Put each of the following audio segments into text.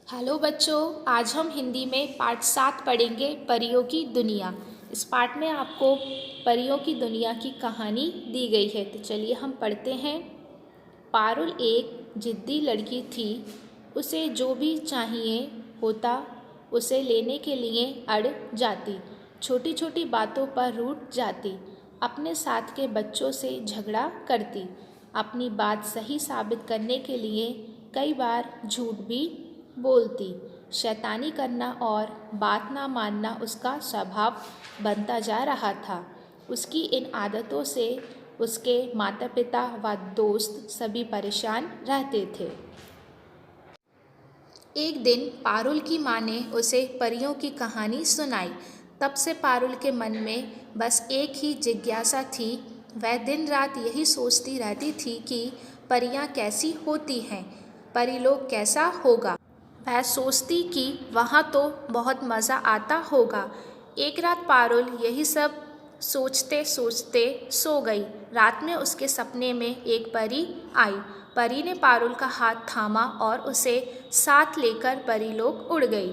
Hello बच्चों, आज हम हिंदी में पाठ 7 पढ़ेंगे परियों की दुनिया। इस पाठ में आपको परियों की दुनिया की कहानी दी गई है, तो चलिए हम पढ़ते हैं। पारुल एक जिद्दी लड़की थी। उसे जो भी चाहिए होता उसे लेने के लिए अड़ जाती, छोटी छोटी बातों पर रूठ जाती, अपने साथ के बच्चों से झगड़ा करती, अपनी बात सही साबित करने के लिए कई बार झूठ भी बोलती। शैतानी करना और बात ना मानना उसका स्वभाव बनता जा रहा था। उसकी इन आदतों से उसके माता पिता व दोस्त सभी परेशान रहते थे। एक दिन पारुल की माँ ने उसे परियों की कहानी सुनाई। तब से पारुल के मन में बस एक ही जिज्ञासा थी। वह दिन रात यही सोचती रहती थी कि परियां कैसी होती हैं, परीलोक कैसा होगा। वह सोचती कि वहाँ तो बहुत मज़ा आता होगा। एक रात पारुल यही सब सोचते सोचते सो गई। रात में उसके सपने में एक परी आई। परी ने पारुल का हाथ थामा और उसे साथ लेकर परीलोक उड़ गई।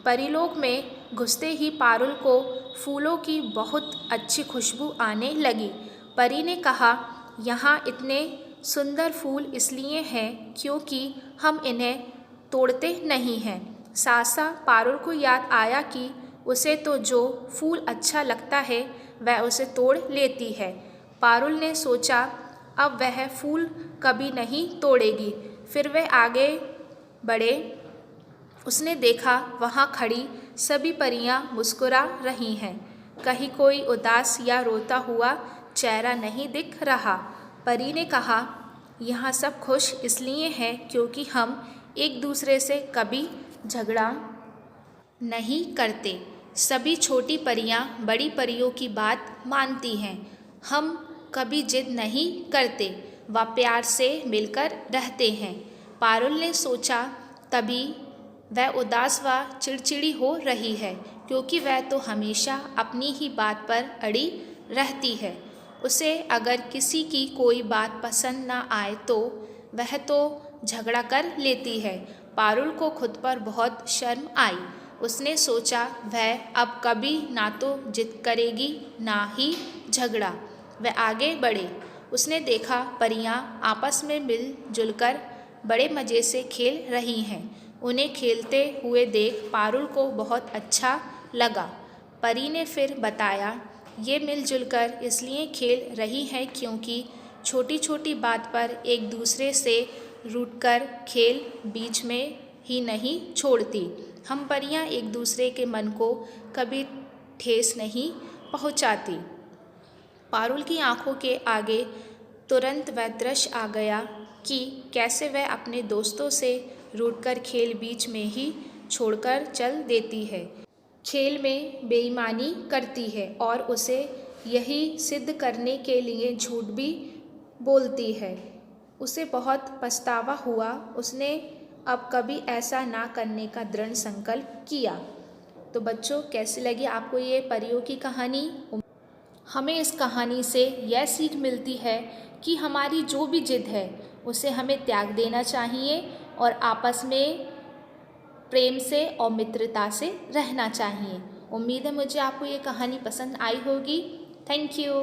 परीलोक में घुसते ही पारुल को फूलों की बहुत अच्छी खुशबू आने लगी। परी ने कहा, यहाँ इतने सुंदर फूल इसलिए हैं क्योंकि हम इन्हें तोड़ते नहीं हैं। सासा पारुल को याद आया कि उसे तो जो फूल अच्छा लगता है वह उसे तोड़ लेती है। पारुल ने सोचा अब वह फूल कभी नहीं तोड़ेगी। फिर वह आगे बढ़े। उसने देखा वहाँ खड़ी सभी परियां मुस्कुरा रही हैं। कहीं कोई उदास या रोता हुआ चेहरा नहीं दिख रहा। परी ने कहा, यहाँ सब खुश इसलिए हैं क्योंकि हम एक दूसरे से कभी झगड़ा नहीं करते। सभी छोटी परियां बड़ी परियों की बात मानती हैं। हम कभी जिद नहीं करते व प्यार से मिलकर रहते हैं। पारुल ने सोचा तभी वह उदास व चिड़चिड़ी हो रही है क्योंकि वह तो हमेशा अपनी ही बात पर अड़ी रहती है। उसे अगर किसी की कोई बात पसंद ना आए तो वह तो झगड़ा कर लेती है। पारुल को खुद पर बहुत शर्म आई। उसने सोचा वह अब कभी ना तो जिद करेगी ना ही झगड़ा। वह आगे बढ़े। उसने देखा परियां आपस में मिलजुल कर बड़े मज़े से खेल रही हैं। उन्हें खेलते हुए देख पारुल को बहुत अच्छा लगा। परी ने फिर बताया, ये मिलजुल कर इसलिए खेल रही हैं क्योंकि छोटी छोटी बात पर एक दूसरे से रूठकर खेल बीच में ही नहीं छोड़ती। हम परियां एक दूसरे के मन को कभी ठेस नहीं पहुंचाती। पारुल की आंखों के आगे तुरंत वह दृश्य आ गया कि कैसे वह अपने दोस्तों से रूठकर खेल बीच में ही छोड़कर चल देती है, खेल में बेईमानी करती है और उसे यही सिद्ध करने के लिए झूठ भी बोलती है। उसे बहुत पछतावा हुआ। उसने अब कभी ऐसा ना करने का दृढ़ संकल्प किया। तो बच्चों, कैसी लगी आपको ये परियों की कहानी? हमें इस कहानी से यह सीख मिलती है कि हमारी जो भी जिद है उसे हमें त्याग देना चाहिए और आपस में प्रेम से और मित्रता से रहना चाहिए। उम्मीद है मुझे आपको ये कहानी पसंद आई होगी। Thank you.